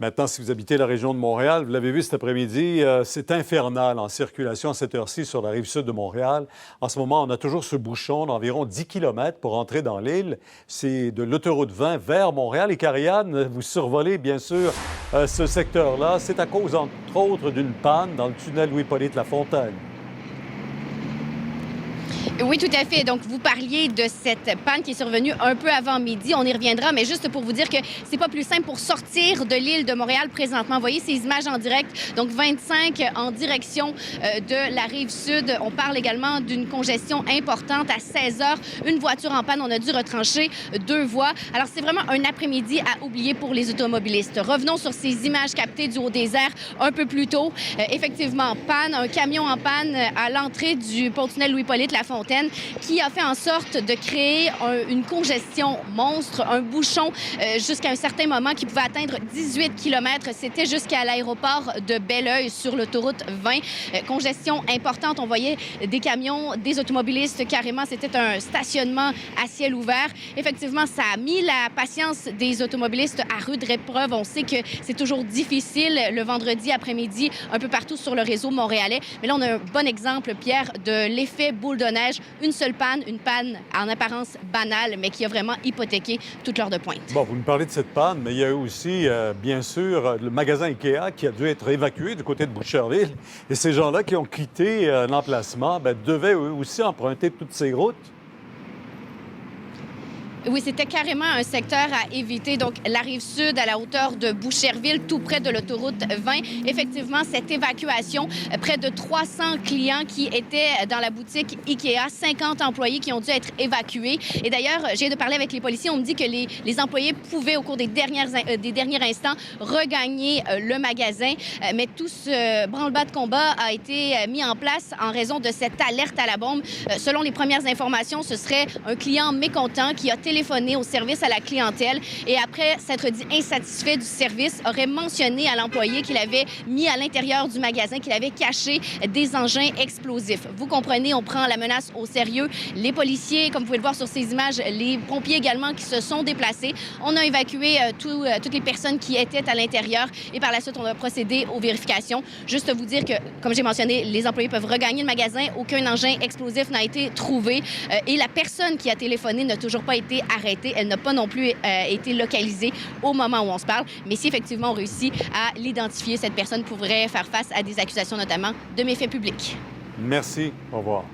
Maintenant, si vous habitez la région de Montréal, vous l'avez vu cet après-midi, c'est infernal en circulation à cette heure-ci sur la rive sud de Montréal. En ce moment, on a toujours ce bouchon d'environ 10 km pour entrer dans l'île. C'est de l'autoroute 20 vers Montréal. Et Karianne, vous survolez bien sûr ce secteur-là. C'est à cause, entre autres, d'une panne dans le tunnel Louis-Hippolyte Lafontaine. Oui, tout à fait. Donc, vous parliez de cette panne qui est survenue un peu avant midi. On y reviendra, mais juste pour vous dire que c'est pas plus simple pour sortir de l'île de Montréal présentement. Vous voyez ces images en direct. Donc, 25 en direction de la rive sud. On parle également d'une congestion importante à 16 heures. Une voiture en panne. On a dû retrancher 2 voies. Alors, c'est vraiment un après-midi à oublier pour les automobilistes. Revenons sur ces images captées du haut des airs un peu plus tôt. Effectivement, panne, un camion en panne à l'entrée du pont-tunnel Louis-Hippolyte Lafontaine qui a fait en sorte de créer une congestion monstre, un bouchon jusqu'à un certain moment qui pouvait atteindre 18 km. C'était jusqu'à l'aéroport de Belleuil sur l'autoroute 20. Congestion importante. On voyait des camions, des automobilistes carrément. C'était un stationnement à ciel ouvert. Effectivement, ça a mis la patience des automobilistes à rude épreuve. On sait que c'est toujours difficile le vendredi après-midi un peu partout sur le réseau montréalais. Mais là, on a un bon exemple, Pierre, de l'effet boule de neige. Une seule panne, une panne en apparence banale, mais qui a vraiment hypothéqué toute l'heure de pointe. Bon, vous nous parlez de cette panne, mais il y a eu aussi, bien sûr, le magasin Ikea qui a dû être évacué du côté de Boucherville. Et ces gens-là qui ont quitté l'emplacement devaient eux aussi emprunter toutes ces routes. Oui, c'était carrément un secteur à éviter. Donc, la rive sud à la hauteur de Boucherville, tout près de l'autoroute 20. Effectivement, cette évacuation, près de 300 clients qui étaient dans la boutique Ikea, 50 employés qui ont dû être évacués. Et d'ailleurs, j'ai de parler avec les policiers. On me dit que les employés pouvaient, au cours des derniers instants, regagner le magasin. Mais tout ce branle-bas de combat a été mis en place en raison de cette alerte à la bombe. Selon les premières informations, ce serait un client mécontent qui a téléphoné au service à la clientèle et après s'être dit insatisfait du service, aurait mentionné à l'employé qu'il avait mis à l'intérieur du magasin, qu'il avait caché des engins explosifs. Vous comprenez, on prend la menace au sérieux. Les policiers, comme vous pouvez le voir sur ces images, les pompiers également qui se sont déplacés. On a évacué toutes les personnes qui étaient à l'intérieur et par la suite, on a procédé aux vérifications. Juste vous dire que, comme j'ai mentionné, les employés peuvent regagner le magasin. Aucun engin explosif n'a été trouvé et la personne qui a téléphoné n'a toujours pas été arrêtée. Elle n'a pas non plus été localisée au moment où on se parle. Mais si effectivement on réussit à l'identifier, cette personne pourrait faire face à des accusations notamment de méfaits publics. Merci. Au revoir.